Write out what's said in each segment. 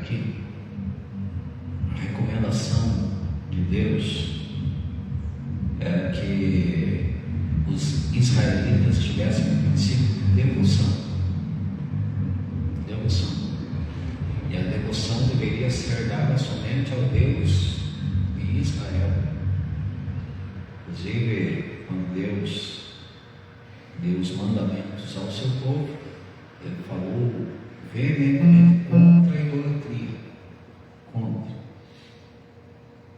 aqui, a recomendação de Deus era que os israelitas tivessem um princípio de devoção. E a devoção deveria ser dada somente ao Deus de Israel. Inclusive, quando Deus deu os mandamentos ao seu povo, Ele falou veementemente contra a idolatria. Contra.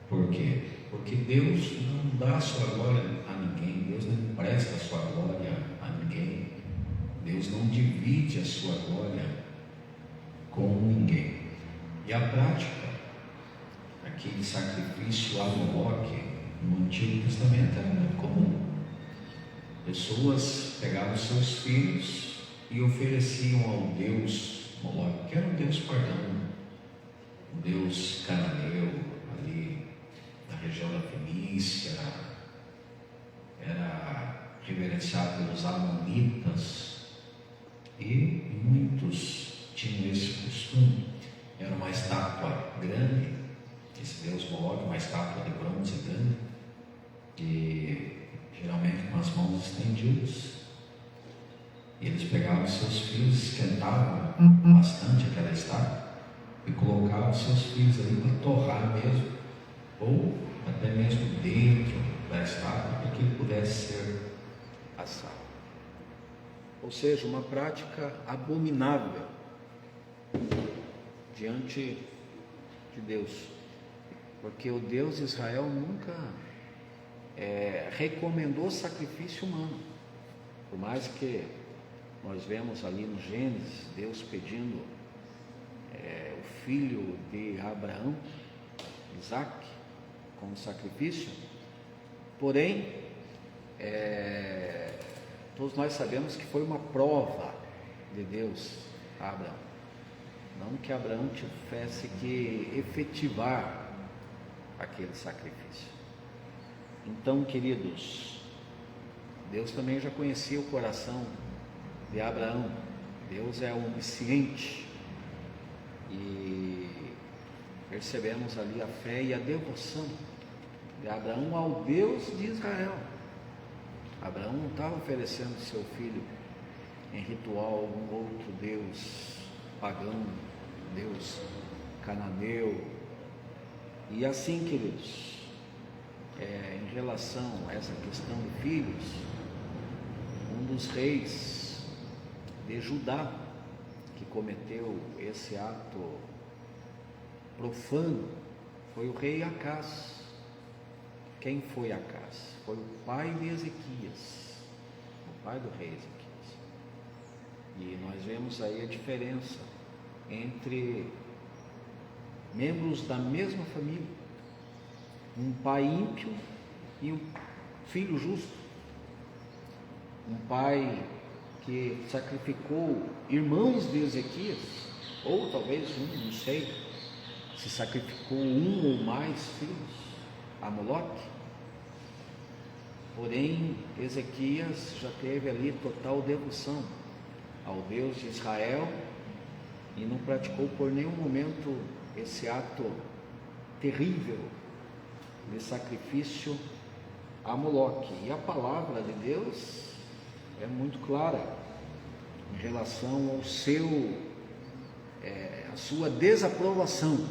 Por quê? Porque Deus não dá a sua glória a ninguém. Deus não empresta a sua glória a ninguém. Deus não divide a sua glória com ninguém. E a prática, aquele sacrifício a Moloque no Antigo Testamento era muito comum. Pessoas pegavam seus filhos e ofereciam ao Deus Moloque, que era um Deus pagão, um Deus cananeu, ali na região da Fenícia, era reverenciado pelos amonitas, e muitos tinham esse costume. Era uma estátua grande, esse Deus Moloque, uma estátua de bronze grande, e geralmente com as mãos estendidas. E eles pegavam seus filhos, esquentavam bastante aquela estátua e colocavam seus filhos ali para torrar mesmo, ou até mesmo dentro da estátua, para que ele pudesse ser assado. Ou seja, uma prática abominável diante de Deus, porque o Deus de Israel nunca recomendou sacrifício humano. Por mais que nós vemos ali no Gênesis Deus pedindo o filho de Abraão, Isaac, como sacrifício, porém todos nós sabemos que foi uma prova de Deus a Abraão. Não que Abraão tivesse que efetivar aquele sacrifício. Então, queridos, Deus também já conhecia o coração de Abraão. Deus é onisciente, e percebemos ali a fé e a devoção de Abraão ao Deus de Israel. Abraão não estava oferecendo seu filho em ritual a algum outro Deus pagão, Deus cananeu. E assim, queridos, em relação a essa questão de filhos, um dos reis de Judá que cometeu esse ato profano foi o rei Acás. Quem foi Acás? Foi o pai de Ezequias, o pai do rei Ezequias. E nós vemos aí a diferença entre membros da mesma família, um pai ímpio e um filho justo, um pai que sacrificou irmãos de Ezequias, ou talvez não sei, se sacrificou um ou mais filhos a Moloque. Porém, Ezequias já teve ali total devoção ao Deus de Israel e não praticou por nenhum momento esse ato terrível de sacrifício a Moloque. E a palavra de Deus é muito clara em relação ao a sua desaprovação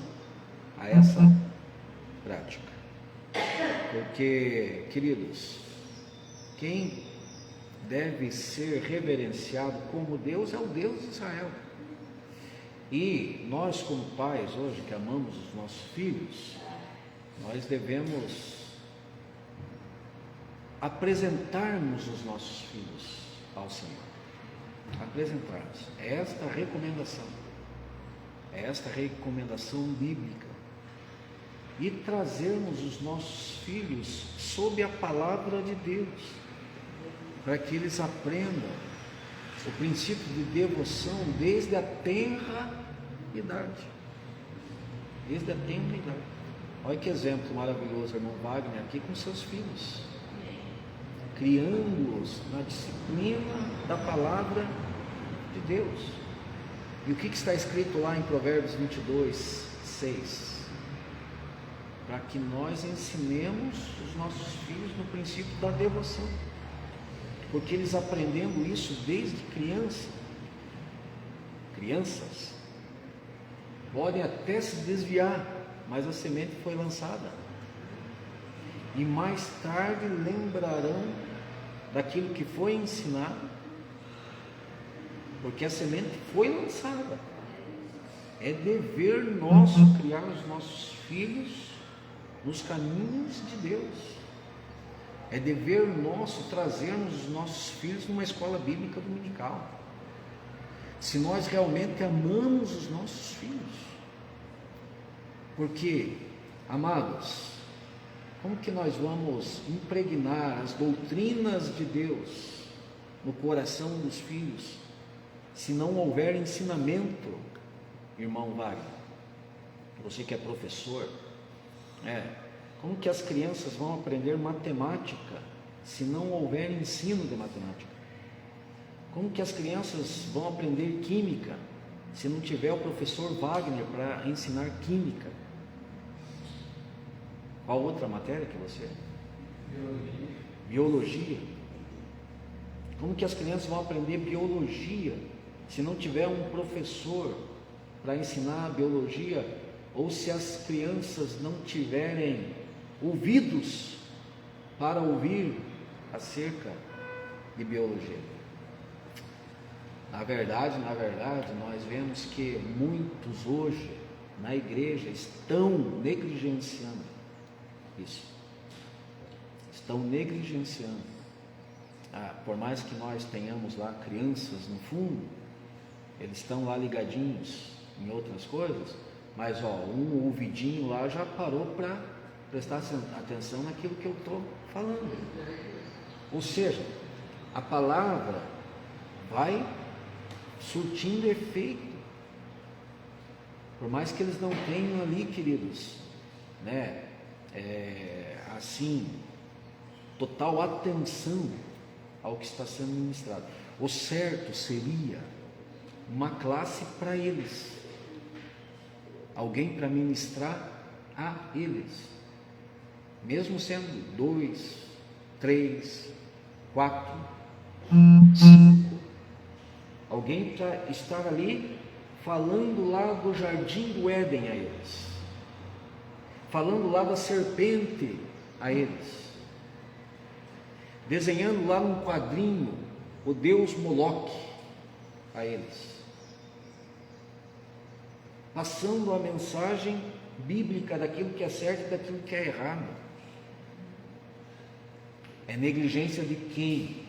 a essa prática. Porque, queridos, quem deve ser reverenciado como Deus é o Deus de Israel. E nós, como pais, hoje que amamos os nossos filhos, nós devemos apresentarmos os nossos filhos ao Senhor. Apresentarmos. É esta a recomendação bíblica. E trazermos os nossos filhos sob a palavra de Deus, para que eles aprendam o princípio de devoção desde a tenra idade. Desde a tenra idade. Olha que exemplo maravilhoso, irmão Wagner, aqui com seus filhos, criando-os na disciplina da palavra de Deus. E o que está escrito lá em Provérbios 22, 6? Para que nós ensinemos os nossos filhos no princípio da devoção, porque eles aprendendo isso desde crianças, podem até se desviar, mas a semente foi lançada, e mais tarde lembrarão daquilo que foi ensinado, porque a semente foi lançada. É dever nosso criar os nossos filhos nos caminhos de Deus. É dever nosso trazermos os nossos filhos numa escola bíblica dominical. Se nós realmente amamos os nossos filhos. Porque, amados, como que nós vamos impregnar as doutrinas de Deus no coração dos filhos, se não houver ensinamento, irmão Wagner? Você que é professor, como que as crianças vão aprender matemática se não houver ensino de matemática? Como que as crianças vão aprender química se não tiver o professor Wagner para ensinar química? Qual outra matéria que você é? Biologia. Como que as crianças vão aprender biologia se não tiver um professor para ensinar a biologia, ou se as crianças não tiverem ouvidos para ouvir acerca de biologia? Na verdade, nós vemos que muitos hoje na igreja estão negligenciando isso. Estão negligenciando. Por mais que nós tenhamos lá crianças no fundo, eles estão lá ligadinhos em outras coisas, mas um ouvidinho lá já parou para prestar atenção naquilo que eu estou falando. Ou seja, a palavra vai surtindo efeito, por mais que eles não tenham ali, queridos, assim, total atenção ao que está sendo ministrado. O certo seria uma classe para eles, alguém para ministrar a eles, mesmo sendo 2, 3, 4, 5, alguém para estar ali falando lá do jardim do Éden a eles, falando lá da serpente a eles, desenhando lá num quadrinho o deus Moloque a eles, passando a mensagem bíblica daquilo que é certo e daquilo que é errado. É negligência de quem?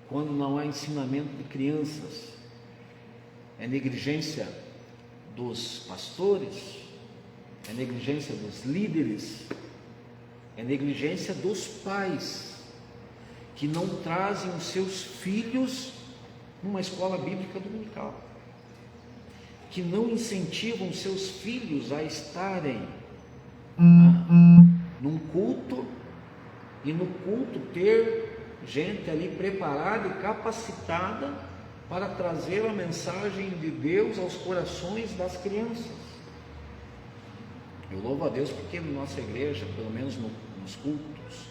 Quando não há ensinamento de crianças. É negligência dos pastores, é negligência dos líderes, é negligência dos pais, que não trazem os seus filhos numa escola bíblica dominical, que não incentivam seus filhos a estarem num culto, e no culto ter gente ali preparada e capacitada para trazer a mensagem de Deus aos corações das crianças. Eu louvo a Deus porque na nossa igreja, pelo menos nos cultos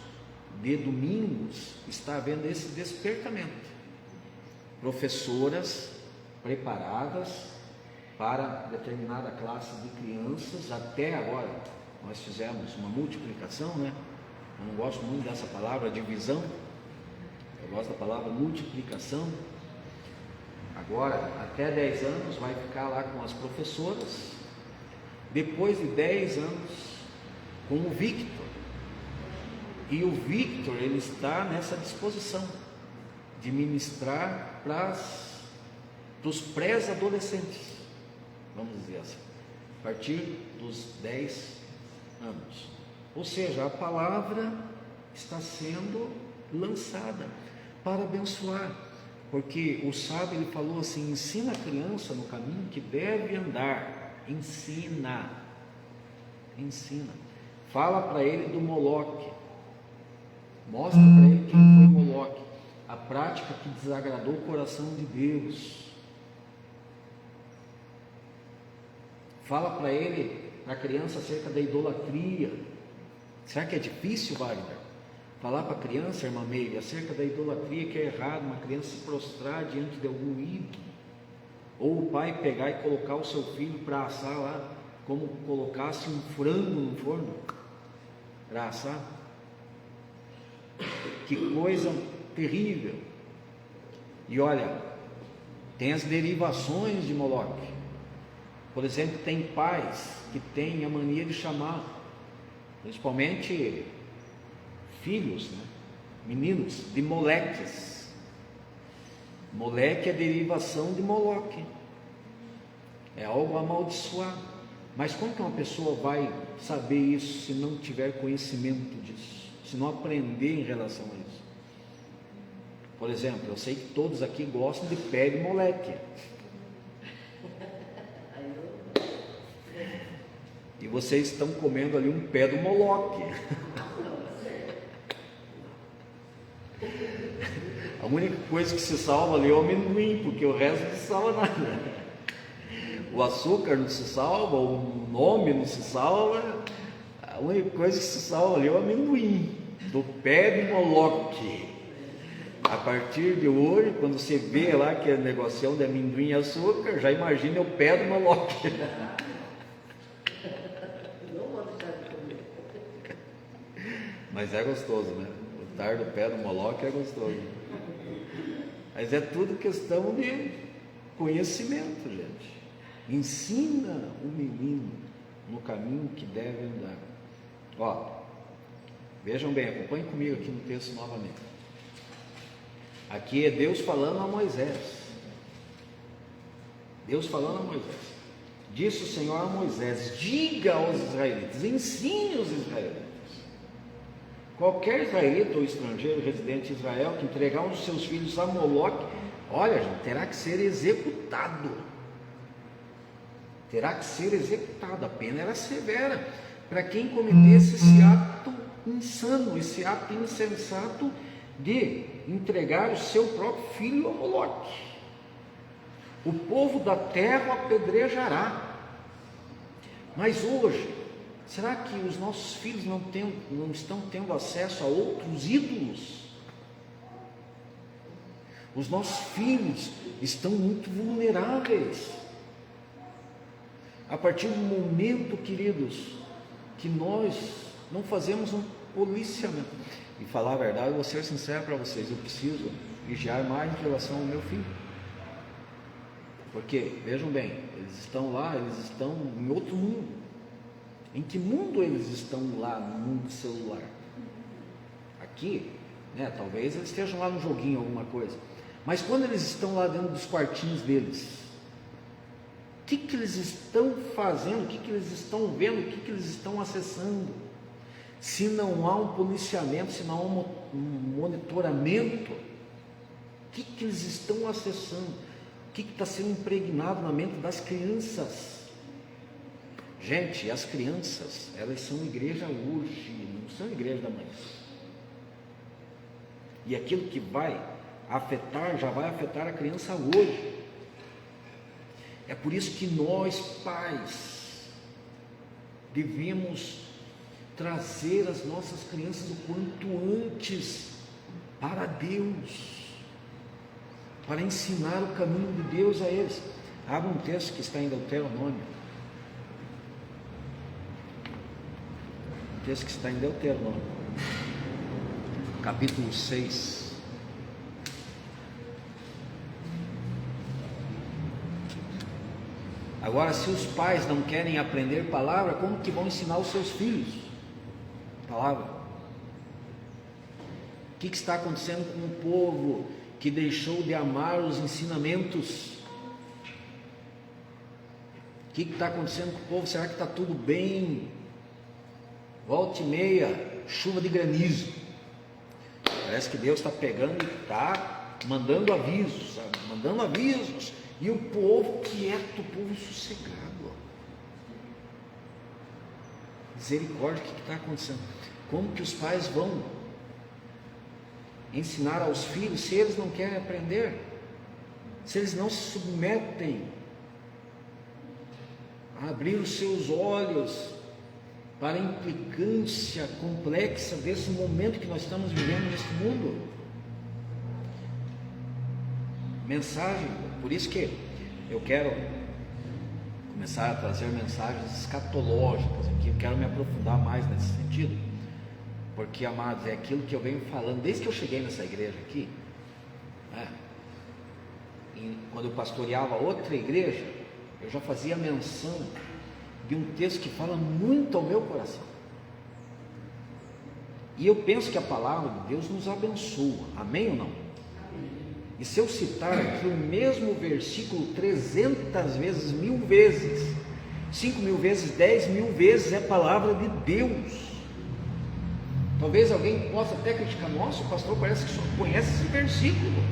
de domingos, está havendo esse despertamento. Professoras preparadas para determinada classe de crianças. Até agora nós fizemos uma multiplicação, Eu não gosto muito dessa palavra divisão, eu gosto da palavra multiplicação. Agora, até 10 anos vai ficar lá com as professoras, depois de 10 anos com o Victor, e o Victor, ele está nessa disposição de ministrar para os pré-adolescentes, vamos dizer assim, a partir dos 10 anos. Ou seja, a palavra está sendo lançada para abençoar, porque o sábio, ele falou assim: ensina a criança no caminho que deve andar. Ensina, fala para ele do Moloque, mostra para ele quem foi Moloque, a prática que desagradou o coração de Deus. Fala para a criança, acerca da idolatria. Será que é difícil, Wagner? Falar para a criança, irmã Meire, acerca da idolatria, que é errado uma criança se prostrar diante de algum ídolo, ou o pai pegar e colocar o seu filho para assar lá, como colocasse um frango no forno para assar. Que coisa terrível. E olha, tem as derivações de Moloque. Por exemplo, tem pais que têm a mania de chamar, principalmente filhos, né? Meninos, de moleques. Moleque é derivação de Moloque, é algo amaldiçoado. Mas como que uma pessoa vai saber isso se não tiver conhecimento disso, se não aprender em relação a isso? Por exemplo, eu sei que todos aqui gostam de pé de moleque, e vocês estão comendo ali um pé do Moloque. A única coisa que se salva ali é o amendoim, porque o resto não se salva nada. O açúcar não se salva, o nome não se salva. A única coisa que se salva ali é o amendoim, do pé de Moloque. A partir de hoje, quando você vê lá que é negociação de amendoim e açúcar, já imagina o pé do Moloque. Mas é gostoso, né? O tar do pé do Moloque é gostoso. Mas é tudo questão de conhecimento, gente. Ensina o menino no caminho que deve andar. Ó, vejam bem, acompanhem comigo aqui no texto novamente. Aqui é Deus falando a Moisés. Deus falando a Moisés. Disse o Senhor a Moisés: diga aos israelitas, ensine os israelitas. Qualquer israelita ou estrangeiro residente em Israel que entregar um dos seus filhos a Moloque, olha, gente, terá que ser executado. Terá que ser executado. A pena era severa para quem cometesse esse ato insano, esse ato insensato de entregar o seu próprio filho a Moloque. O povo da terra o apedrejará. Mas hoje, será que os nossos filhos não estão tendo acesso a outros ídolos? Os nossos filhos estão muito vulneráveis. A partir do momento, queridos, que nós não fazemos um policiamento. E falar a verdade, eu vou ser sincero para vocês, eu preciso vigiar mais em relação ao meu filho. Porque, vejam bem, eles estão lá, eles estão em outro mundo. Em que mundo eles estão lá no mundo celular? Aqui, né, talvez eles estejam lá no joguinho, alguma coisa. Mas quando eles estão lá dentro dos quartinhos deles, o que eles estão fazendo? O que eles estão vendo? O que eles estão acessando? Se não há um policiamento, se não há um monitoramento, o que eles estão acessando? O que está sendo impregnado na mente das crianças? Gente, as crianças, elas são igreja hoje, não são igreja da manhã. E aquilo que vai afetar, já vai afetar a criança hoje. É por isso que nós, pais, devemos trazer as nossas crianças o quanto antes para Deus, para ensinar o caminho de Deus a eles. Abra um texto que está em Deuteronômio. Um texto que está em Deuteronômio, capítulo 6. Agora, se os pais não querem aprender palavra, como que vão ensinar os seus filhos palavra? O que está acontecendo com o povo que deixou de amar os ensinamentos? O que está acontecendo com o povo? Será que está tudo bem? Volta e meia, chuva de granizo. Parece que Deus está pegando e está mandando avisos, sabe? Mandando avisos. E o povo quieto, o povo sossegado. Misericórdia, o que está acontecendo? Como que os pais vão ensinar aos filhos se eles não querem aprender? Se eles não se submetem a abrir os seus olhos para a implicância complexa desse momento que nós estamos vivendo neste mundo. Mensagem, por isso que eu quero começar a trazer mensagens escatológicas aqui, eu quero me aprofundar mais nesse sentido, porque, amados, é aquilo que eu venho falando desde que eu cheguei nessa igreja aqui, né? Quando eu pastoreava outra igreja, eu já fazia menção de um texto que fala muito ao meu coração, e eu penso que a palavra de Deus nos abençoa, amém ou não? E se eu citar aqui o mesmo versículo 300 vezes, 1000 vezes, 5.000 vezes, 10.000 vezes, é palavra de Deus. Talvez alguém possa até criticar, nossa, o pastor parece que só conhece esse versículo,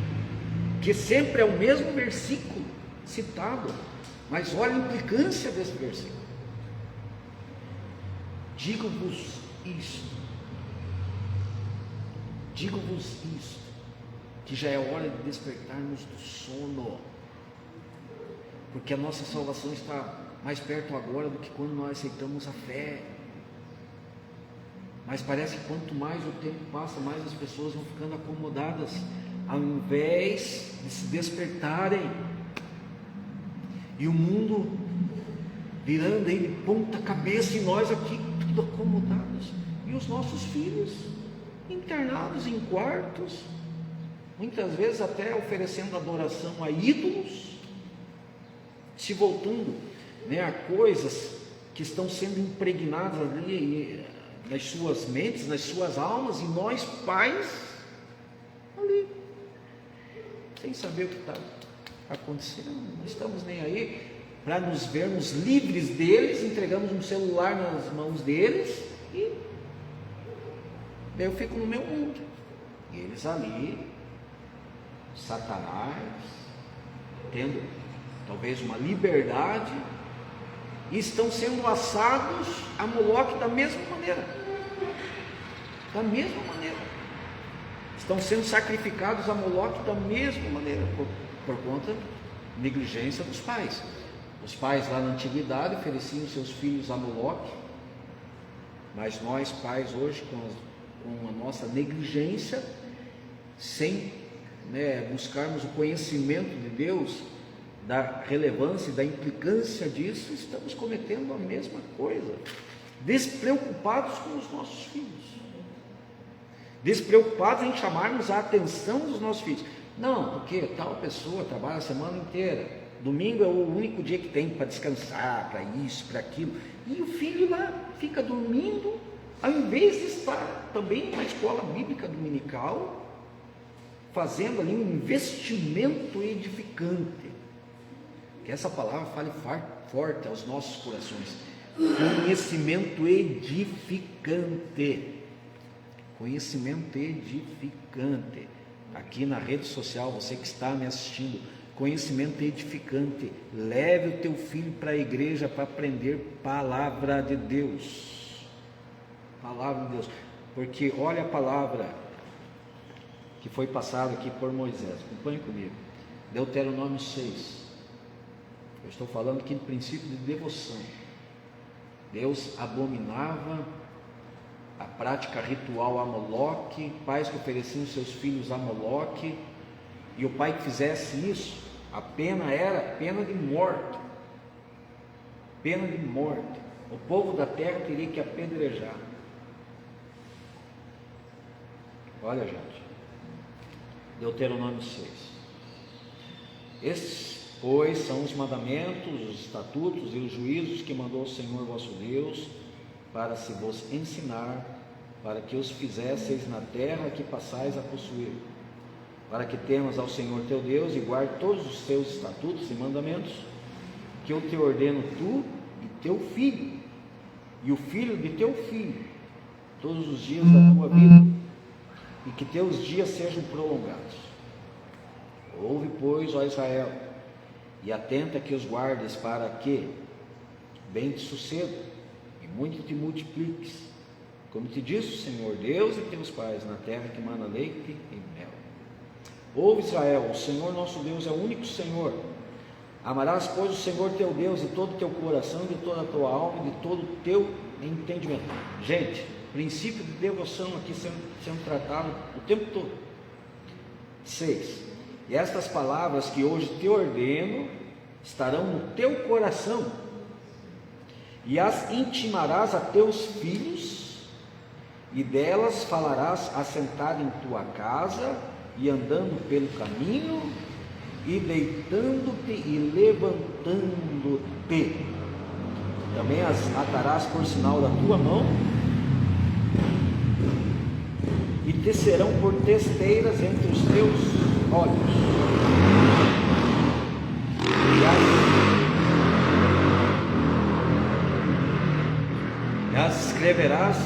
que sempre é o mesmo versículo citado, mas olha a implicância desse versículo. Digo-vos isto, que já é hora de despertarmos do sono, porque a nossa salvação está mais perto agora do que quando nós aceitamos a fé. Mas parece que quanto mais o tempo passa, mais as pessoas vão ficando acomodadas, ao invés de se despertarem, e o mundo virando aí de ponta cabeça, e nós aqui tudo acomodados, e os nossos filhos internados em quartos, muitas vezes até oferecendo adoração a ídolos, se voltando, né, a coisas que estão sendo impregnadas ali nas suas mentes, nas suas almas, e nós pais ali, sem saber o que está acontecendo, não estamos nem aí, para nos vermos livres deles, entregamos um celular nas mãos deles, e daí eu fico no meu mundo, e eles ali, Satanás, tendo talvez uma liberdade, e estão sendo assados a Moloque da mesma maneira, estão sendo sacrificados a Moloque da mesma maneira, por conta da negligência dos pais. Os pais lá na antiguidade ofereciam seus filhos a Moloque, mas nós pais hoje, com a nossa negligência, sem buscarmos o conhecimento de Deus, da relevância e da implicância disso, estamos cometendo a mesma coisa, despreocupados com os nossos filhos, despreocupados em chamarmos a atenção dos nossos filhos. Não, porque tal pessoa trabalha a semana inteira, domingo é o único dia que tem para descansar, para isso, para aquilo, e o filho lá fica dormindo, ao invés de estar também na escola bíblica dominical, fazendo ali um investimento edificante. Que essa palavra fale forte aos nossos corações. Conhecimento edificante. Conhecimento edificante. Aqui na rede social, você que está me assistindo, conhecimento edificante. Leve o teu filho para a igreja para aprender palavra de Deus. Palavra de Deus. Porque olha a palavra que foi passada aqui por Moisés. Acompanhe comigo. Deuteronômio 6. Eu estou falando aqui do princípio de devoção. Deus abominava a prática ritual a Moloque, pais que ofereciam seus filhos a Moloque, e o pai que fizesse isso, a pena era pena de morte. Pena de morte. O povo da terra teria que apedrejar. Olha, gente, Deuteronômio 6. Estes, pois, são os mandamentos, os estatutos e os juízos que mandou o Senhor vosso Deus, para se vos ensinar, para que os fizesseis na terra que passais a possuir, para que temas ao Senhor teu Deus e guarde todos os teus estatutos e mandamentos, que eu te ordeno tu e teu filho, e o filho de teu filho, todos os dias da tua vida, e que teus dias sejam prolongados. Ouve, pois, ó Israel, e atenta que os guardes, para que bem te suceda e muito te multipliques, como te disse o Senhor Deus e teus pais, na terra que mana leite e mel. Ouve, Israel, o Senhor nosso Deus é o único Senhor. Amarás, pois, o Senhor teu Deus de todo o teu coração, de toda a tua alma, de todo o teu entendimento. Gente, princípio de devoção aqui sendo tratado o tempo todo. 6. E estas palavras que hoje te ordeno estarão no teu coração, e as intimarás a teus filhos, e delas falarás assentado em tua casa, e andando pelo caminho, e deitando-te e levantando-te. Também as atarás por sinal da tua mão, e te serão por testeiras entre os teus olhos. E as escreverás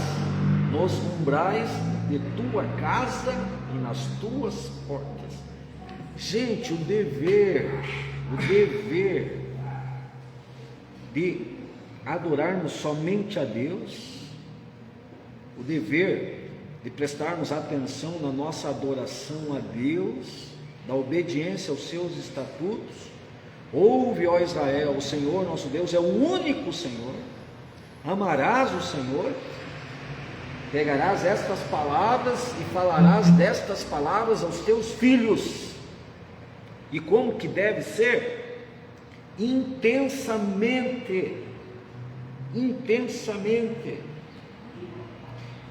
nos umbrais de tua casa e nas tuas portas. Gente, o dever de adorarmos somente a Deus, o dever de prestarmos atenção na nossa adoração a Deus, da obediência aos seus estatutos. Ouve, ó Israel, o Senhor nosso Deus é o único Senhor. Amarás o Senhor, pegarás estas palavras e falarás destas palavras aos teus filhos. E como que deve ser? Intensamente.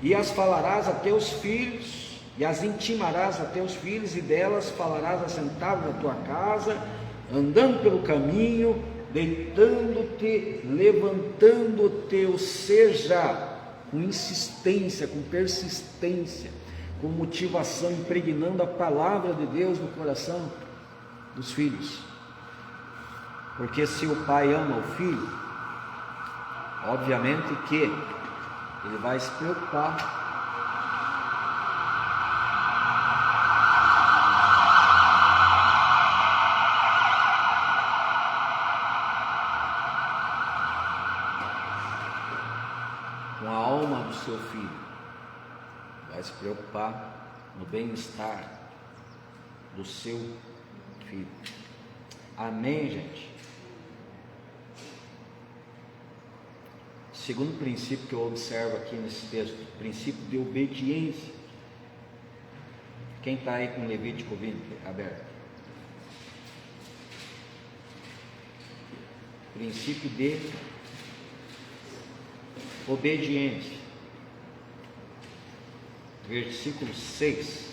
E as falarás a teus filhos, e as intimarás a teus filhos, e delas falarás assentado na tua casa, andando pelo caminho, deitando-te, levantando-te, ou seja, com insistência, com persistência, com motivação, impregnando a palavra de Deus no coração dos filhos. Porque se o pai ama o filho, obviamente que ele vai se preocupar com a alma do seu filho, vai se preocupar no bem-estar do seu filho. Amém, gente? Segundo princípio que eu observo aqui nesse texto, princípio de obediência. Quem está aí com Levítico 20 aberto? Princípio de obediência. Versículo 6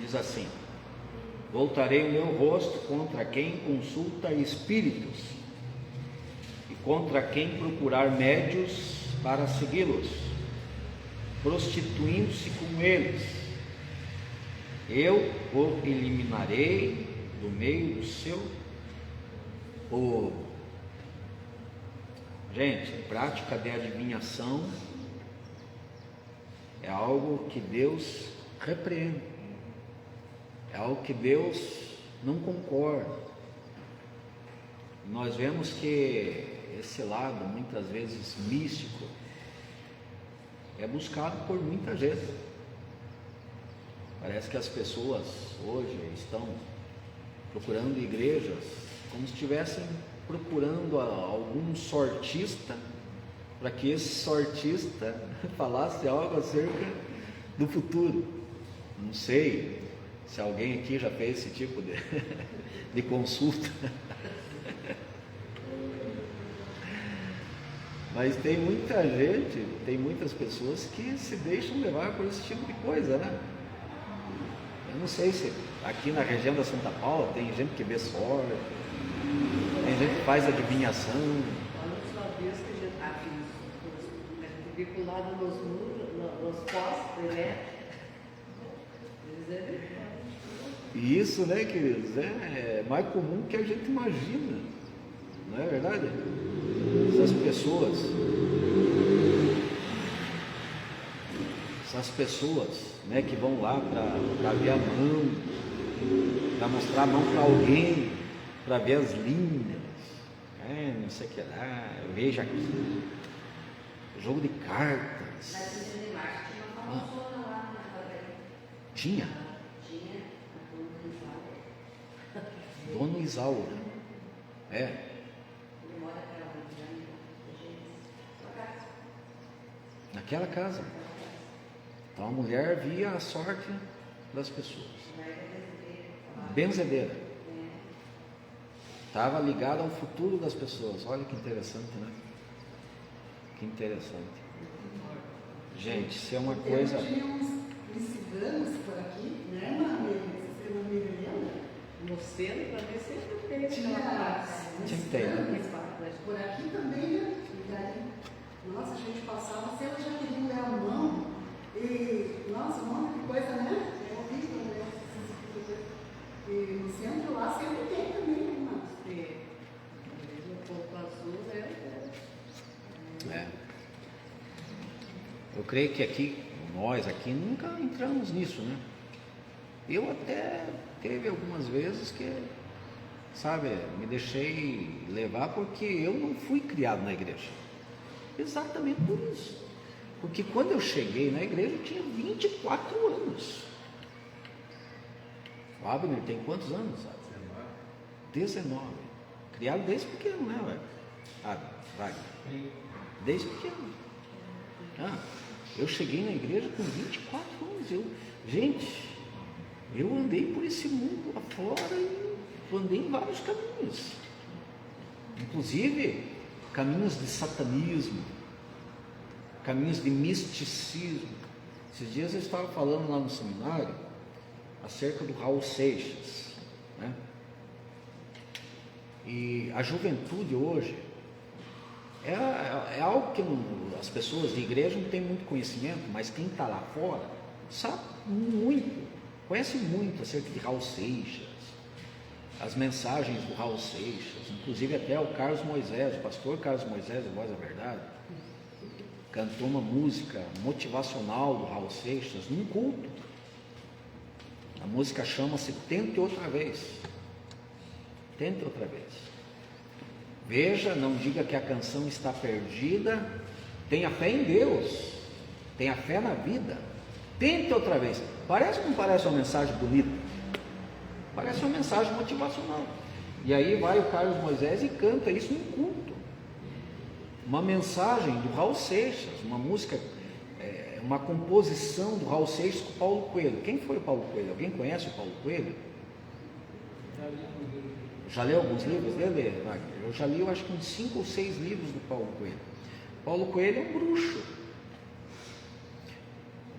diz assim: voltarei o meu rosto contra quem consulta espíritos, e contra quem procurar médios para segui-los, prostituindo-se com eles. Eu o eliminarei do meio do seu povo. Gente, prática de adivinhação é algo que Deus repreende, é algo que Deus não concorda. Nós vemos que esse lado, muitas vezes místico, é buscado por muita gente. Parece que as pessoas hoje estão procurando igrejas como se estivessem procurando algum sortista, para que esse sortista falasse algo acerca do futuro. Não sei se alguém aqui já fez esse tipo de consulta. Mas tem muita gente, tem muitas pessoas que se deixam levar por esse tipo de coisa, né? Eu não sei se aqui na região da Santa Paula tem gente que vê sorte, tem gente que faz adivinhação. Olha só, Deus que já está vinculado nos muros, nos postes, né? E isso, né, queridos, é mais comum que a gente imagina, não é verdade? Essas pessoas, né, que vão lá para ver a mão, para mostrar a mão para alguém, para ver as linhas, não sei o que lá, veja aqui, jogo de cartas. Tinha? Dona Isaura. É, Ele mora naquela região, sua casa. naquela casa. Então a mulher via a sorte das pessoas. Ela era brasileira. Benzedeira. É. Estava ligada ao futuro das pessoas. Olha que interessante, né? Que interessante. Gente, isso é uma coisa. Tinha uns ciganos por aqui, né, você não me lembra? No centro, para mim, sempre teve Tinha aquela praça. Sempre tem, né? Faz parte da Por aqui também, né? E daí, nossa, a gente passava, se ela já queria ler a mão, e, nossa, um monte de coisa, né? É horrível, né? E no centro lá sempre tem também, né, irmãos? O ponto azul É. Eu creio que aqui, nós aqui, nunca entramos nisso, né? Eu até teve algumas vezes que, sabe, me deixei levar porque eu não fui criado na igreja. Exatamente por isso. Porque quando eu cheguei na igreja, eu tinha 24 anos. O Abner tem quantos anos? 19. Criado desde pequeno, né, velho? Wagner? Desde pequeno. Eu cheguei na igreja com 24 anos. Eu andei por esse mundo afora e andei em vários caminhos. Inclusive, caminhos de satanismo, caminhos de misticismo. Esses dias eu estava falando lá no seminário acerca do Raul Seixas, né? E a juventude hoje é algo que as pessoas de igreja não têm muito conhecimento, mas quem está lá fora sabe muito, conhece muito acerca de Raul Seixas, as mensagens do Raul Seixas, inclusive até o Carlos Moisés, o pastor Carlos Moisés, a Voz da Verdade, cantou uma música motivacional do Raul Seixas num culto. A música chama-se Tente Outra Vez. Tente outra vez. Veja, não diga que a canção está perdida. Tenha fé em Deus. Tenha fé na vida. Tente outra vez. Parece ou não parece uma mensagem bonita? Parece uma mensagem motivacional. E aí vai o Carlos Moisés e canta isso num culto. Uma mensagem do Raul Seixas, uma música, uma composição do Raul Seixas com o Paulo Coelho. Quem foi o Paulo Coelho? Alguém conhece o Paulo Coelho? Já leu alguns livros dele, Wagner? Eu já li, eu acho que uns 5 ou 6 livros do Paulo Coelho. Paulo Coelho é um bruxo.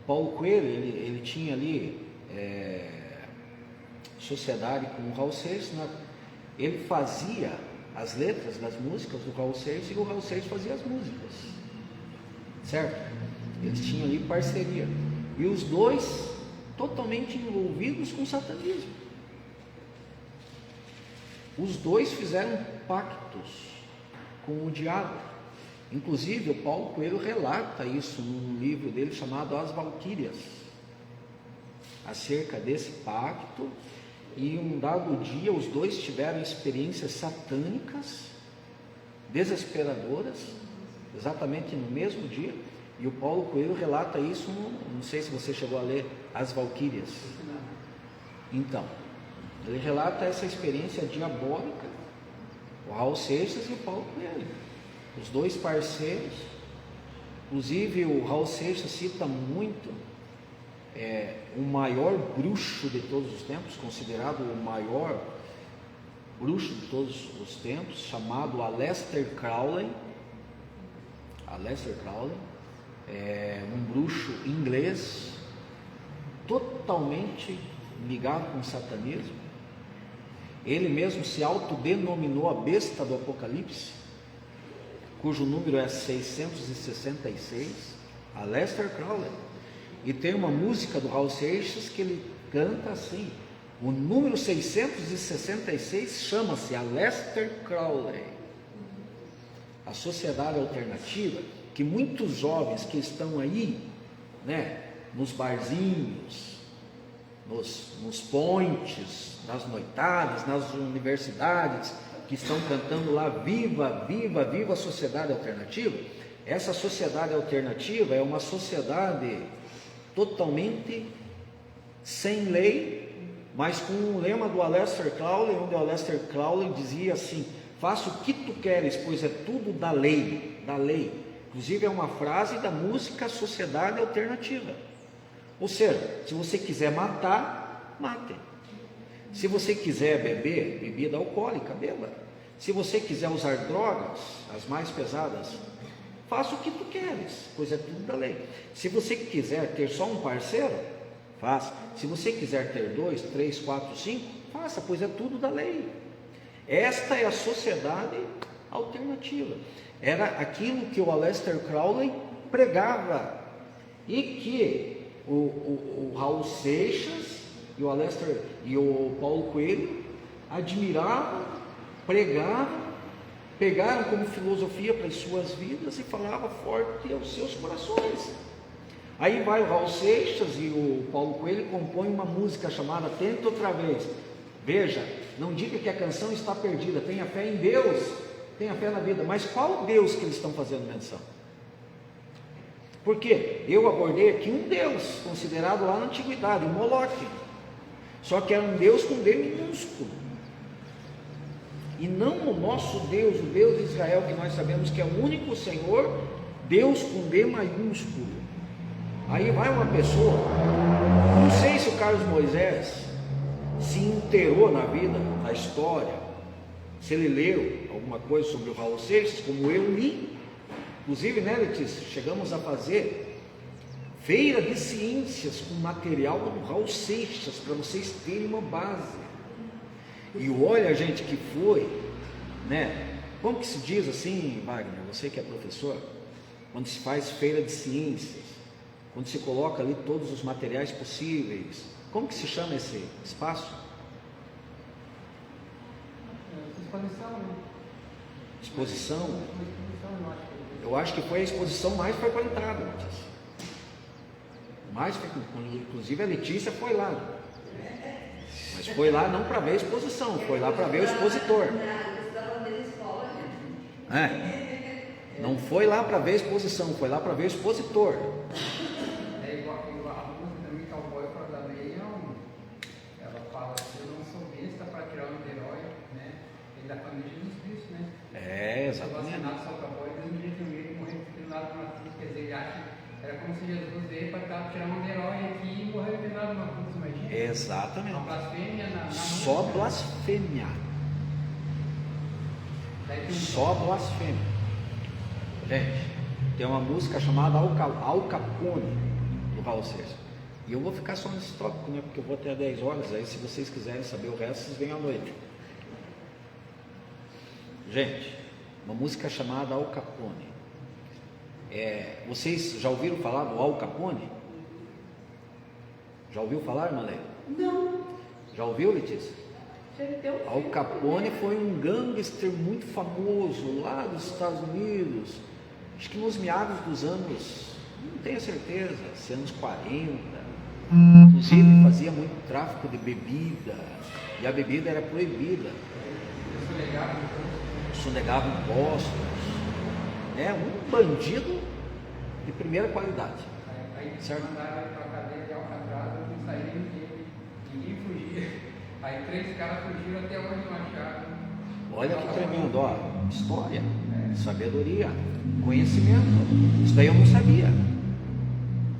Paulo Coelho, ele tinha ali sociedade com o Raul Seixas, né? Ele fazia as letras das músicas do Raul Seixas e o Raul Seixas fazia as músicas, certo? Eles tinham ali parceria, e os dois totalmente envolvidos com o satanismo. Os dois fizeram pactos com o diabo. Inclusive o Paulo Coelho relata isso num livro dele chamado As Valquírias, acerca desse pacto. E um dado dia os dois tiveram experiências satânicas desesperadoras, exatamente no mesmo dia. E o Paulo Coelho relata isso, não sei se você chegou a ler As Valquírias. Então, ele relata essa experiência diabólica, o Raul Seixas e o Paulo Coelho, os dois parceiros. Inclusive o Raul Seixas cita muito o maior bruxo de todos os tempos, considerado o maior bruxo de todos os tempos, chamado Aleister Crowley. Aleister Crowley é um bruxo inglês totalmente ligado com o satanismo. Ele mesmo se autodenominou a besta do Apocalipse, cujo número é 666, Aleister Crowley. E tem uma música do Raul Seixas que ele canta assim, o número 666 chama-se Aleister Crowley. A sociedade alternativa, que muitos jovens que estão aí, né, nos barzinhos, nos pontes, nas noitadas, nas universidades, que estão cantando lá, viva, viva, viva a sociedade alternativa. Essa sociedade alternativa é uma sociedade totalmente sem lei, mas com o lema do Aleister Crowley, onde o Aleister Crowley dizia assim: faça o que tu queres, pois é tudo da lei, da lei. Inclusive é uma frase da música Sociedade Alternativa. Ou seja, se você quiser matar, mate. Se você quiser beber bebida alcoólica, beba. Se você quiser usar drogas, as mais pesadas, faça o que tu queres, pois é tudo da lei. Se você quiser ter só um parceiro, faça. Se você quiser ter 2, 3, 4, 5, faça, pois é tudo da lei. Esta é a sociedade alternativa. Era aquilo que o Aleister Crowley pregava e que o Raul Seixas e o Aleister e o Paulo Coelho admiravam, pregavam, pegaram como filosofia para as suas vidas e falavam forte aos seus corações. Aí vai o Raul Seixas e o Paulo Coelho compõem uma música chamada Tenta Outra Vez. Veja, não diga que a canção está perdida, tenha fé em Deus, tenha fé na vida, mas qual Deus que eles estão fazendo menção? Porque eu abordei aqui um Deus considerado lá na antiguidade, o Moloque, só que era um Deus com D minúsculo, e não o nosso Deus, o Deus de Israel, que nós sabemos que é o único Senhor, Deus com D maiúsculo. Aí vai uma pessoa, não sei se o Carlos Moisés se inteirou na vida, na história, se ele leu alguma coisa sobre o Raul Seixas, como eu li, inclusive, né, Letícia, chegamos a fazer feira de ciências com material do Raul Seixas, para vocês terem uma base. E olha, gente, que foi, né, como que se diz assim, Wagner, você que é professor, quando se faz feira de ciências, quando se coloca ali todos os materiais possíveis, como que se chama esse espaço? Exposição, né? Exposição? Eu acho. Eu acho que foi a exposição mais frequentada, Letícia. Mais frequentada, inclusive a Letícia foi lá. Mas foi lá não para ver a exposição, foi lá para ver o expositor. Não foi lá para ver a exposição, foi lá para ver o expositor. É igual a música também, Cowboy Fora da Lei, ela fala assim: eu não sou besta para tirar um herói, né? Ele da família de Jesus Cristo, né? É, exatamente. Vacinado só cowboy, Deus me livre de ele morrer discriminado numa cruz. Quer dizer, ele acha que era como se Jesus veio para tirar um herói aqui e morrer discriminado numa cruz, imagina. Exatamente. Uma blasfêmia na Só música. blasfêmia. Daí tem Só blasfêmia. Gente, tem uma música chamada Al Capone, do Raul Seixas. E eu vou ficar só nesse tópico, né? Porque eu vou até 10 horas. Aí, se vocês quiserem saber o resto, vocês vêm à noite. Gente, uma música chamada Al Capone. Vocês já ouviram falar do Al Capone? Já ouviu falar, Malé? Não. Já ouviu, Letícia? Al Capone foi um gangster muito famoso lá dos Estados Unidos, acho que nos meados dos anos, não tenho certeza, se anos 40, inclusive fazia muito tráfico de bebida, e a bebida era proibida, sonegava impostos, né? Um bandido de primeira qualidade, certo? mandaram ele para a cadeia de Alcatraz, não saíram ninguém fugia. Aí 3 caras fugiram até hoje não acharam. Olha que tremendo, ó, história, sabedoria, conhecimento. Isso daí eu não sabia,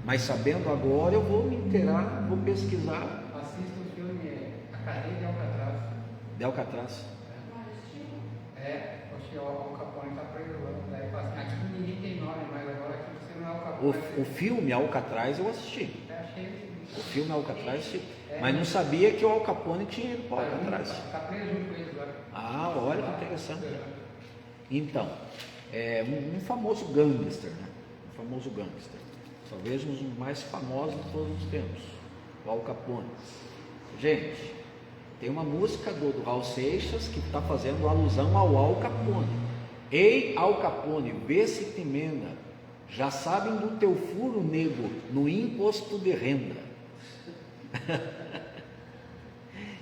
mas sabendo agora eu vou me inteirar, vou pesquisar. Assista o filme A Cadeia de Alcatraz. De Alcatraz. Acho que o Al Capone está preso lá. Daí fala assim: aqui ninguém tem nome, mas agora aqui você não é Al Capone. O filme Alcatraz eu assisti. Achei. O filme Alcatraz eu assisti. Mas não sabia que o Al Capone tinha ido para Alcatraz. Está preso junto com eles agora. Ah, olha que interessante. Então, um famoso gangster, né? Um famoso gangster. Talvez um dos mais famosos de todos os tempos. O Al Capone. Gente, tem uma música do Raul Seixas que está fazendo alusão ao Al Capone. Ei, Al Capone, vê se te emenda. Já sabem do teu furo, nego, no imposto de renda.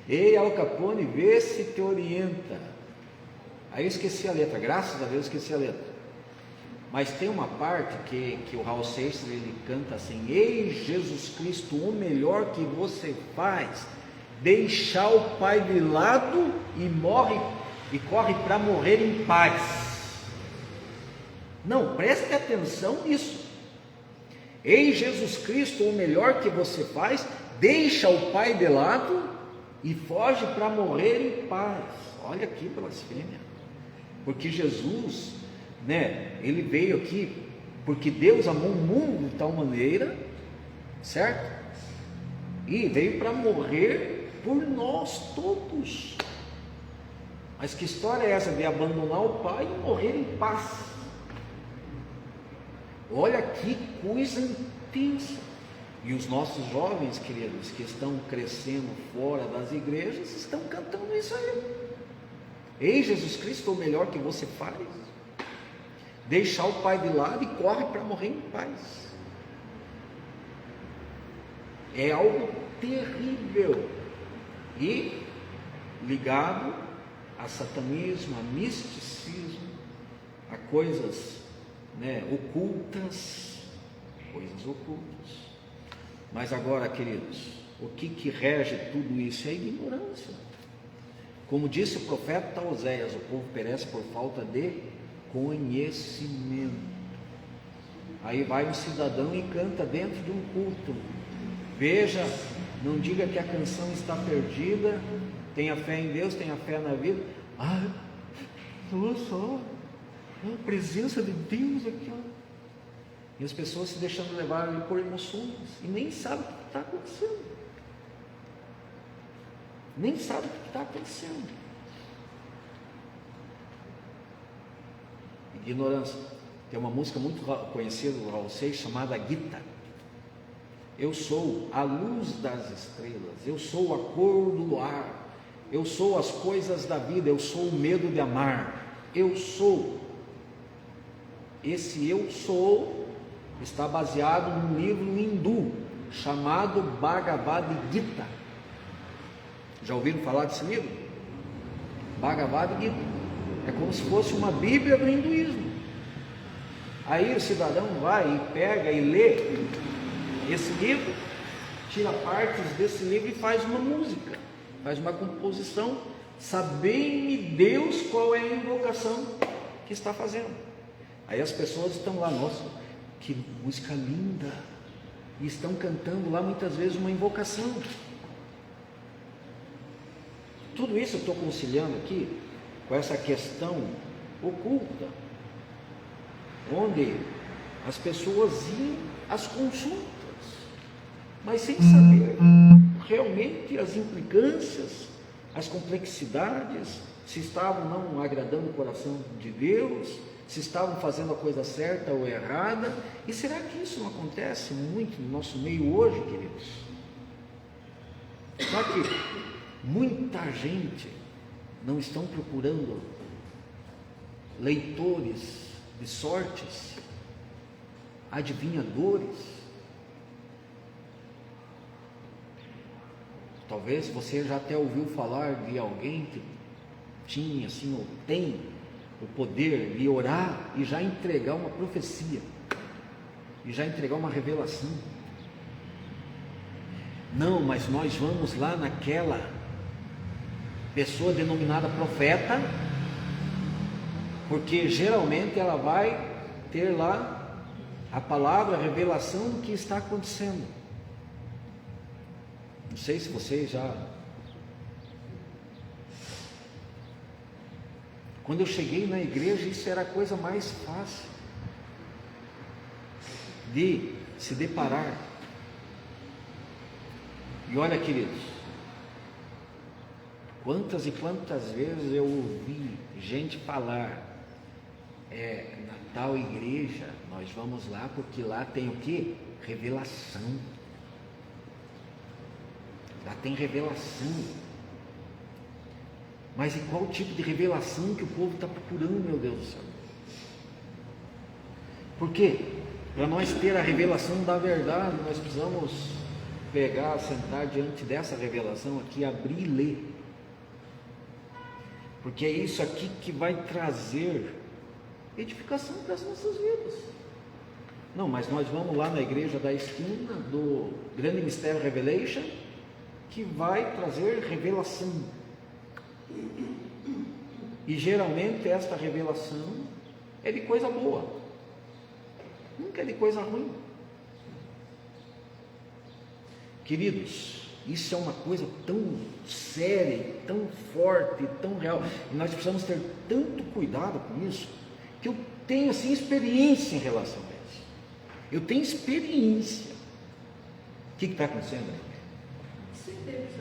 Ei, Al Capone, vê se te orienta. Aí eu esqueci a letra, graças a Deus esqueci a letra. Mas tem uma parte que o Raul Seixas ele canta assim: ei, Jesus Cristo, o melhor que você faz, deixar o pai de lado e morre e corre para morrer em paz. Não, preste atenção nisso. Ei, Jesus Cristo, o melhor que você faz, deixa o Pai de lado e foge para morrer em paz. Olha aqui, blasfêmia. Porque Jesus, ele veio aqui porque Deus amou o mundo de tal maneira, certo? E veio para morrer por nós todos. Mas que história é essa de abandonar o Pai e morrer em paz? Olha que coisa intensa. E os nossos jovens, queridos, que estão crescendo fora das igrejas, estão cantando isso aí. Ei, Jesus Cristo, o melhor que você faz, deixar o Pai de lado e corre para morrer em paz. É algo terrível e ligado a satanismo, a misticismo, a coisas ocultas, Mas agora, queridos, o que rege tudo isso é a ignorância. Como disse o profeta Oséias, o povo perece por falta de conhecimento. Aí vai um cidadão e canta dentro de um culto. Veja, não diga que a canção está perdida. Tenha fé em Deus, tenha fé na vida. Olha só, a presença de Deus aqui, ó. E as pessoas se deixando levar ali por emoções e nem sabem o que está acontecendo. Nem sabem o que está acontecendo. Ignorância. Tem uma música muito conhecida do Raul Seixas chamada Gita. Eu sou a luz das estrelas, eu sou a cor do luar, eu sou as coisas da vida, eu sou o medo de amar, eu sou. Esse eu sou está baseado num livro hindu chamado Bhagavad Gita. Já ouviram falar desse livro? Bhagavad Gita. É como se fosse uma Bíblia do hinduísmo. Aí o cidadão vai e pega e lê esse livro, tira partes desse livro e faz uma música, faz uma composição. Sabei-me Deus qual é a invocação que está fazendo. Aí as pessoas estão lá, nossa, que música linda, e estão cantando lá muitas vezes uma invocação. Tudo isso eu estou conciliando aqui com essa questão oculta, onde as pessoas iam às consultas, mas sem saber realmente as implicâncias, as complexidades, se estavam não agradando o coração de Deus, se estavam fazendo a coisa certa ou errada. E será que isso não acontece muito no nosso meio hoje, queridos? Será que muita gente não estão procurando leitores de sortes, adivinhadores? Talvez você já até ouviu falar de alguém que tinha assim, ou tem o poder de orar e já entregar uma profecia, e já entregar uma revelação. Não, mas nós vamos lá naquela pessoa denominada profeta, porque geralmente ela vai ter lá a palavra, a revelação do que está acontecendo. Não sei se vocês já... Quando eu cheguei na igreja, isso era a coisa mais fácil de se deparar. E olha, queridos, quantas e quantas vezes eu ouvi gente falar, na tal igreja, nós vamos lá porque lá tem o quê? Revelação. Lá tem revelação. Mas e qual tipo de revelação que o povo está procurando, meu Deus do céu? Por quê? Para nós ter a revelação da verdade, nós precisamos pegar, sentar diante dessa revelação aqui, abrir e ler. Porque é isso aqui que vai trazer edificação para as nossas vidas. Não, mas nós vamos lá na igreja da esquina, do Grande Mistério Revelation, que vai trazer revelação. E geralmente esta revelação é de coisa boa, nunca é de coisa ruim. Queridos, isso é uma coisa tão séria, tão forte, tão real, e nós precisamos ter tanto cuidado com isso, que eu tenho assim experiência em relação a isso. Eu tenho experiência. O que está acontecendo aí?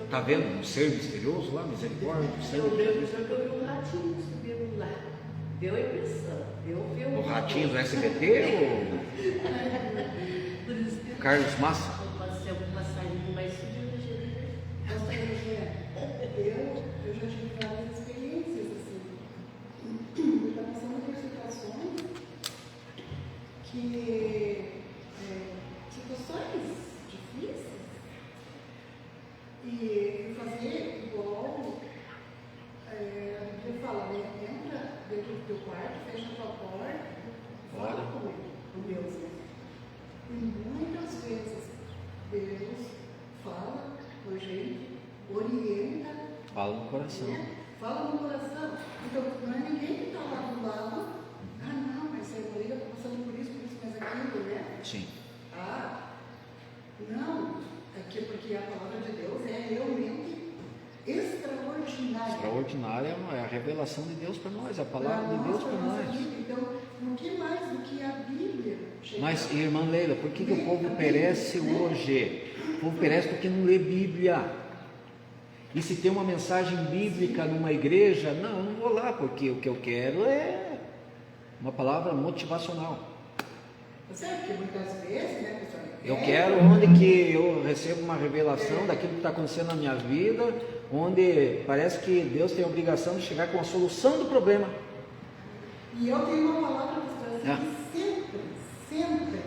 Está vendo um ser misterioso lá, misericórdia? Eu lembro que eu vi um ratinho subindo lá. Deu a impressão. O ratinho do SBT ou Por isso que Carlos Massa? pode ser algum passarinho mais subiu na geladeira. Eu já tive várias experiências assim. Está passando por situações situações difíceis. E fazer igual a Bíblia fala, né? Entra dentro do teu quarto, fecha a tua porta, fala com Deus. Né? E muitas vezes Deus fala com a gente, orienta. Fala no coração. Né? Fala no coração. Então, não é ninguém que está lá do lado. Ah, não, mas a irmã está passando por isso, mas aquilo, né? Sim. Ah, não. Aqui porque a palavra de Deus é realmente extraordinária. Extraordinária é a revelação de Deus para nós, a palavra de Deus para nós. Vida. Então, o que mais do que a Bíblia? Mas, irmã Leila, por que o povo perece hoje? O povo perece porque não lê Bíblia. E se tem uma mensagem bíblica numa igreja, não, eu não vou lá, porque o que eu quero é uma palavra motivacional. Você sabe que muitas vezes, né, pessoal? Eu quero onde que eu recebo uma revelação daquilo que está acontecendo na minha vida, onde parece que Deus tem a obrigação de chegar com a solução do problema. E eu tenho uma palavra para trazer sempre,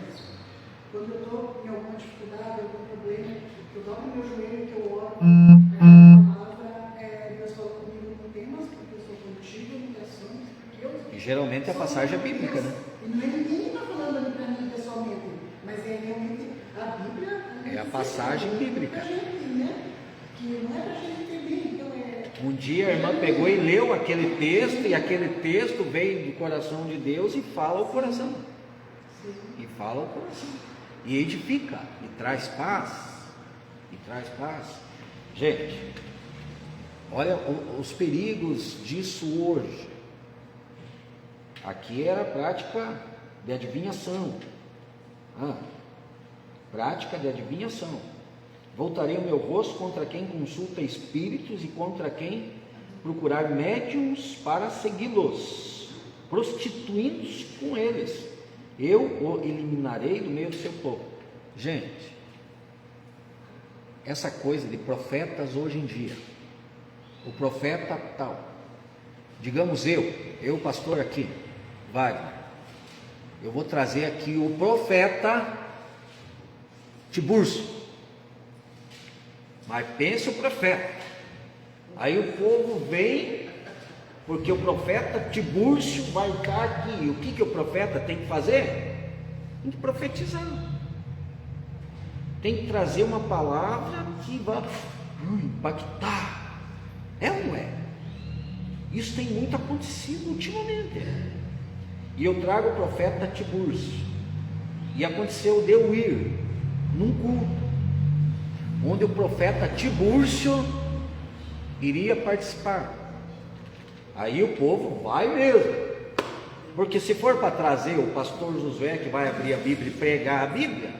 quando eu estou em alguma dificuldade, algum problema, eu dobro meu joelho, que eu oro, a palavra, Deus falou comigo, não tem mais porque eu sou contigo, limitações, porque eu... E geralmente a passagem é bíblica, né? E não é ninguém que está falando ali para mim pessoalmente, mas é realmente a Bíblia. É a passagem bíblica. Né? Que não é para a gente entender, então Um dia a irmã pegou e leu aquele texto, e aquele texto veio do coração de Deus e fala ao coração. Sim. E fala ao coração. E edifica, e traz paz. E traz paz. Gente, olha os perigos disso hoje. Aqui era a prática de adivinhação. Prática de adivinhação. Voltarei o meu rosto contra quem consulta espíritos e contra quem procurar médiuns para segui-los, prostituindo-se com eles. Eu o eliminarei do meio do seu povo. Gente, essa coisa de profetas hoje em dia, o profeta tal, digamos eu pastor aqui, Wagner, eu vou trazer aqui o profeta Tiburcio, mas pensa o profeta, aí o povo vem, porque o profeta Tiburcio vai estar aqui. O que o profeta tem que fazer? Tem que profetizar, tem que trazer uma palavra que vai impactar. É ou não é? Isso tem muito acontecido ultimamente. E eu trago o profeta Tiburcio, e aconteceu de eu ir num culto onde o profeta Tiburcio iria participar. Aí o povo vai mesmo, porque se for para trazer o pastor Josué, que vai abrir a Bíblia e pregar a Bíblia,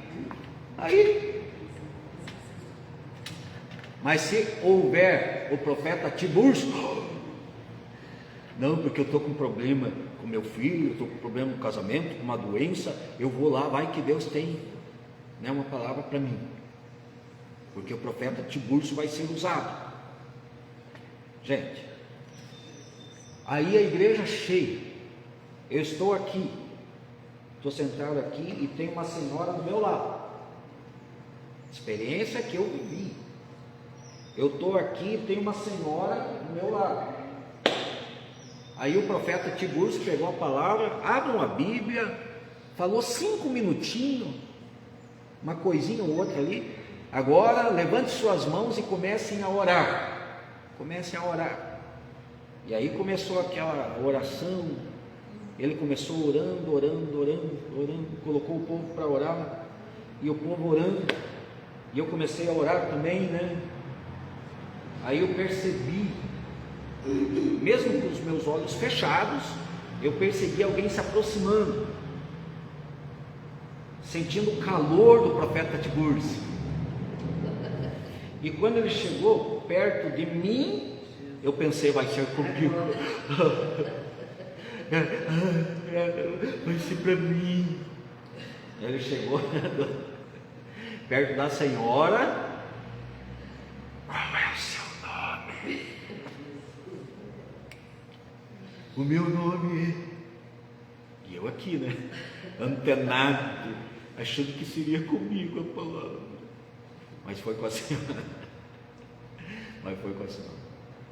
aí. Mas se houver o profeta Tiburcio, não, porque eu estou com problema com meu filho, eu estou com problema no casamento, com uma doença, eu vou lá, vai que Deus tem, né, uma palavra para mim, porque o profeta Tiburcio vai ser usado. Gente, aí a igreja cheia, eu estou aqui, estou sentado aqui e tem uma senhora do meu lado, experiência que eu vivi, eu estou aqui e tem uma senhora do meu lado. Aí o profeta Tiburcio pegou a palavra, abram a Bíblia, falou 5 minutinhos, uma coisinha ou outra ali. Agora levante suas mãos e comecem a orar. Comecem a orar. E aí começou aquela oração, ele começou orando, colocou o povo para orar, e o povo orando, e eu comecei a orar também, né? Aí eu percebi, mesmo com os meus olhos fechados, eu percebi alguém se aproximando, sentindo o calor do profeta Tiburcio. E quando ele chegou perto de mim, eu pensei, vai ser comigo, vai ser para mim. Ele chegou perto da senhora. Qual é o seu nome? O meu nome é... E eu aqui, né? Antenado, achando que seria comigo a palavra. Mas foi com a senhora.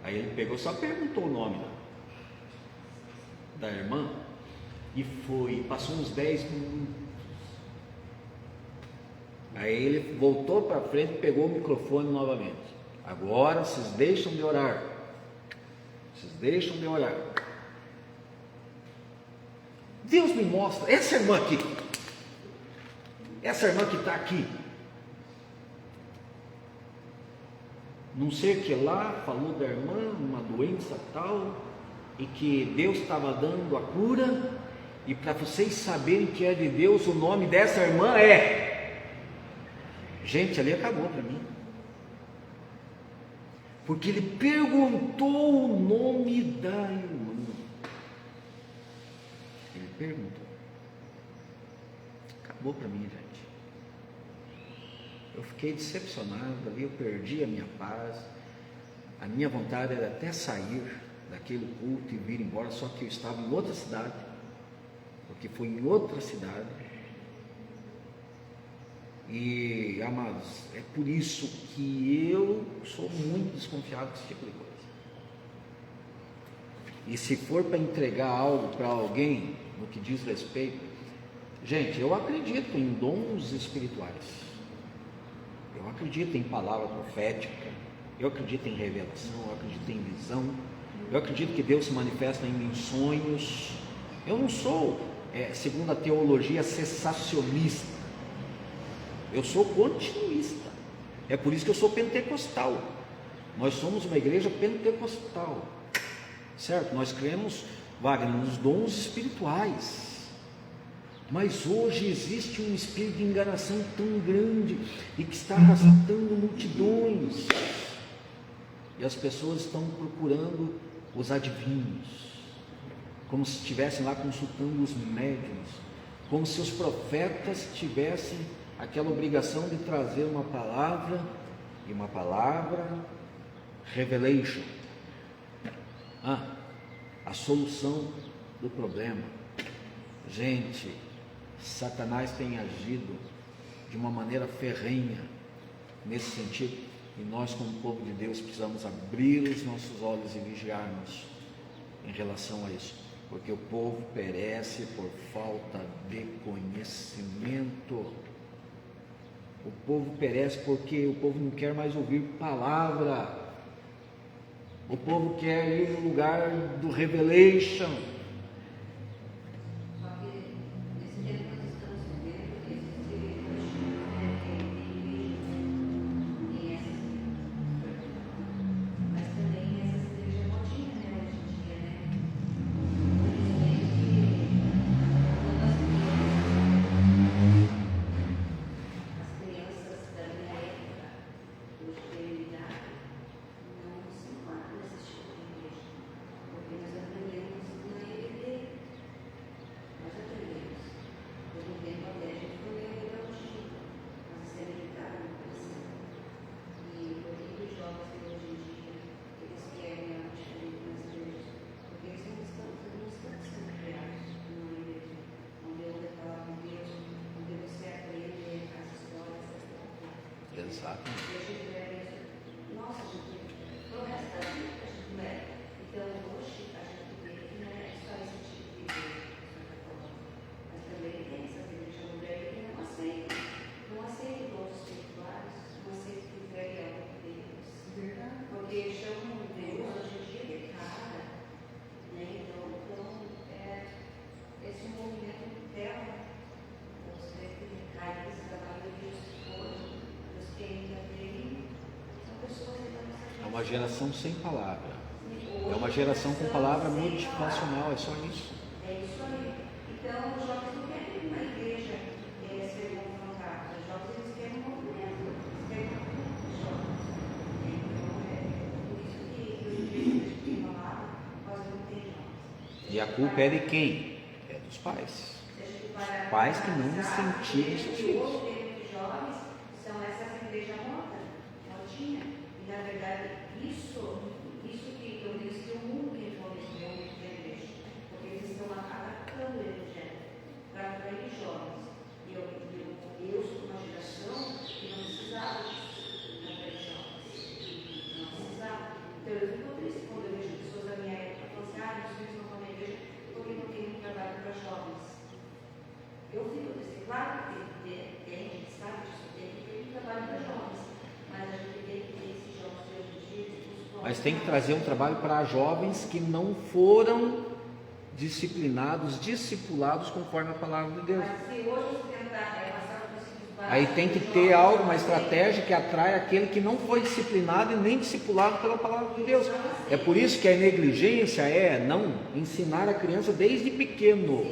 Aí ele pegou, só perguntou o nome da irmã. E passou uns 10 minutos. Aí ele voltou para frente e pegou o microfone novamente. Agora vocês deixam de orar. Deus me mostra, essa irmã aqui que está aqui, não sei o que lá, falou da irmã, uma doença tal, e que Deus estava dando a cura, e para vocês saberem que é de Deus, o nome dessa irmã é... Gente, ali acabou para mim, porque ele perguntou o nome da irmã. Ele perguntou. Acabou para mim, gente. Eu fiquei decepcionado ali, eu perdi a minha paz. A minha vontade era até sair daquele culto e vir embora, só que eu estava em outra cidade, porque foi em outra cidade. E, amados, é por isso que eu sou muito desconfiado desse tipo de coisa. E se for para entregar algo para alguém, no que diz respeito, gente, eu acredito em dons espirituais, eu acredito em palavra profética, eu acredito em revelação, eu acredito em visão, eu acredito que Deus se manifesta em sonhos. Eu não sou, segundo a teologia, cessacionista. Eu sou continuista. É por isso que eu sou pentecostal. Nós somos uma igreja pentecostal, certo? Nós cremos, Wagner, nos dons espirituais. Mas hoje existe um espírito de enganação tão grande e que está arrastando multidões. E as pessoas estão procurando os adivinhos, como se estivessem lá consultando os médiuns, como se os profetas tivessem aquela obrigação de trazer uma palavra, e uma palavra, revelation, a solução do problema. Gente, Satanás tem agido de uma maneira ferrenha nesse sentido, e nós, como povo de Deus, precisamos abrir os nossos olhos e vigiarmos em relação a isso, porque o povo perece por falta de conhecimento. O povo perece porque o povo não quer mais ouvir palavra. O povo quer ir no lugar do revelation. Só que nesse tempo nós estamos vivendo que existe em essas igrejas, mas também essas igrejas modinhas, né, hoje em dia, né? As crianças da minha época, hoje tem idade, não se enquadram nesse tipo de igreja, porque nós aprendemos na EBD. Nós aprendemos. Por um tempo até a gente foi meio rebeldia, mas isso é limitado no coração. E por que os jovens de hoje em dia, eles querem algo diferente nas igrejas? Porque eles não estão sendo criados numa igreja onde houve a palavra de Deus, onde você aprende as histórias, etc. Exato. E a gente leva isso, nossa, a gente, pro resto da vida, a gente leva. Então, hoje, a gente vê que não é só esse tipo de igreja que o senhor está falando, mas também tem essas igrejas modernas que não aceitam dons espirituais, não aceitam que entregue algo de Deus. Verdade. Porque chamam Deus hoje em dia de cara, uma geração sem palavra. É uma geração com palavra motivacional, é só isso. É isso aí. Então, os jovens não querem uma igreja ser confrontada. Os jovens eles querem um movimento. Eles querem um movimento de jovens. Então, por isso que hoje em dia a gente tem falado, quase não tem jovens. E a culpa é de quem? É dos pais. Os pais que não incentivam os filhos. Hoje tem jovens são essas igrejas montinhas. E na verdade, isso que eu disse que o mundo que influenciou a igreja, porque eles estão atacando o evangelho para atrair jovens. E eu sou uma geração que não precisava disso, atrair jovens. Não precisava. Então eu fico triste quando eu vejo pessoas da minha época falando assim, meus filhos não vão na igreja porque não tem um trabalho para jovens. Eu fico triste. Claro que tem, a gente sabe disso, tem que ter um trabalho para jovens, mas a gente tem que ter esses jovens de hoje em dia. Mas tem que trazer um trabalho para jovens que não foram disciplinados, discipulados conforme a palavra de Deus. Mas se hoje você tentar passar por princípios básicos, Aí tem que ter algo, uma estratégia que atrai aquele que não foi disciplinado e nem discipulado pela palavra de Deus. É por isso que a negligência é não ensinar a criança desde pequeno,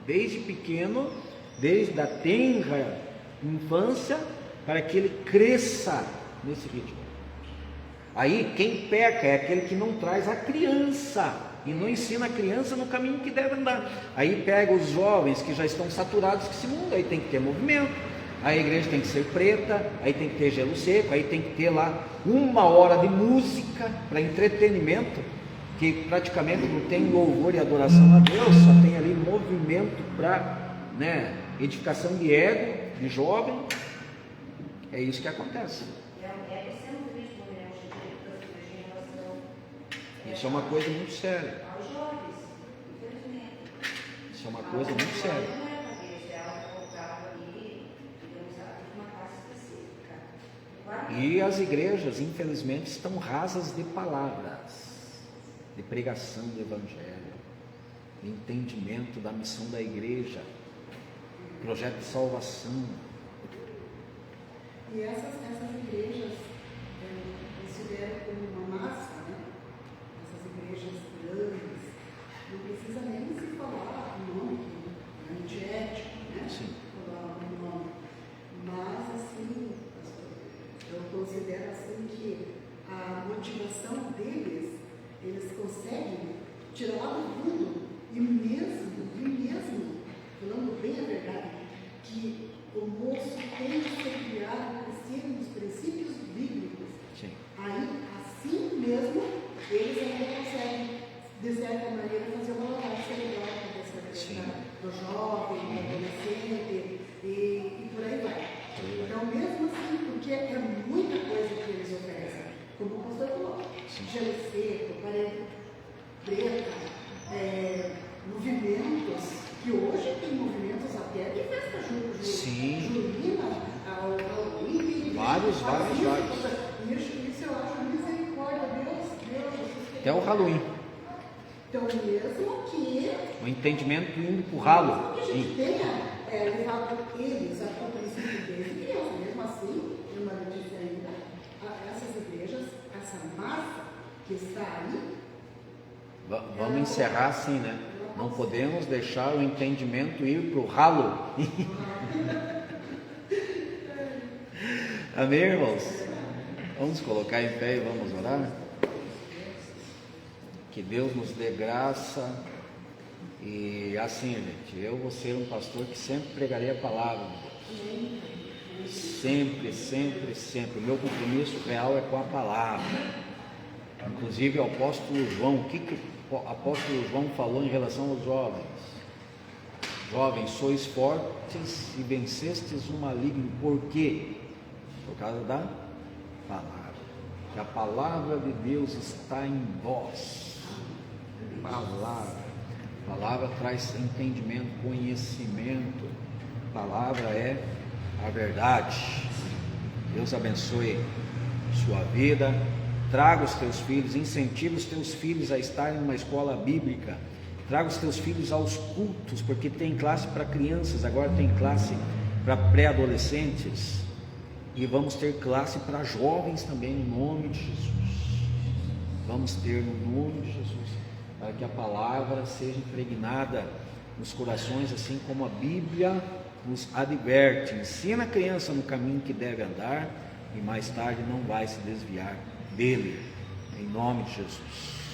desde a tenra infância, para que ele cresça nesse ritmo. Aí quem peca é aquele que não traz a criança e não ensina a criança no caminho que deve andar. Aí pega os jovens que já estão saturados com esse mundo, aí tem que ter movimento, aí a igreja tem que ser preta, aí tem que ter gelo seco, aí tem que ter lá 1 hora de música para entretenimento, que praticamente não tem louvor e adoração a Deus, só tem ali movimento para edificação de ego, de jovem. É isso que acontece. Isso é uma coisa muito séria. aos jovens, infelizmente. Isso é uma coisa muito séria. Não é para isso, é algo voltado ali, digamos, a uma classe específica. E as igrejas, infelizmente, estão rasas de palavras, de pregação do evangelho, de entendimento da missão da igreja, projeto de salvação. E essas igrejas consideram como uma massa, né? Essas igrejas grandes, não precisa nem se falar o nome, que é antiético, né? Sim. Falar o nome. Mas, assim, eu considero assim que a motivação deles, eles conseguem tirar lá do fundo, e mesmo, falando bem a verdade, que o moço tem que ser criado nos princípios bíblicos. Sim. Aí, assim mesmo, eles ainda conseguem, de certa maneira, fazer uma lavagem cerebral com essa do jovem, do adolescente, e por aí vai. Então, mesmo assim, porque é muita coisa que eles oferecem, como o pastor falou, gelo seco, parede preta, movimentos, que hoje tem movimentos até de festa junina, ao Halloween, vários. Isso eu acho misericórdia, Deus. Até o Halloween. Então, mesmo que O entendimento indo para o ralo. que a gente tenha levado eles a princípio desde criança, mesmo assim, uma notícia ainda, essas igrejas, essa massa que está aí. Vamos encerrar assim, né? Não podemos deixar o entendimento ir para o ralo. Amém, irmãos? Vamos colocar em pé e vamos orar? Que Deus nos dê graça. E assim, gente, eu vou ser um pastor que sempre pregarei a palavra de Deus. Sempre. O meu compromisso real é com a palavra. Inclusive o apóstolo João, o que o apóstolo João falou em relação aos jovens? Jovens, sois fortes e vencestes o maligno. Por quê? Por causa da palavra. Que a palavra de Deus está em vós. A palavra traz entendimento, conhecimento. A palavra é a verdade. Deus abençoe sua vida. Traga os teus filhos, incentiva os teus filhos a estarem numa escola bíblica. Traga os teus filhos aos cultos, porque tem classe para crianças, agora tem classe para pré-adolescentes. E vamos ter classe para jovens também, no nome de Jesus. Vamos ter no nome de Jesus, para que a palavra seja impregnada nos corações, assim como a Bíblia nos adverte. Ensina a criança no caminho que deve andar, e mais tarde não vai se desviar dele. Em nome de Jesus.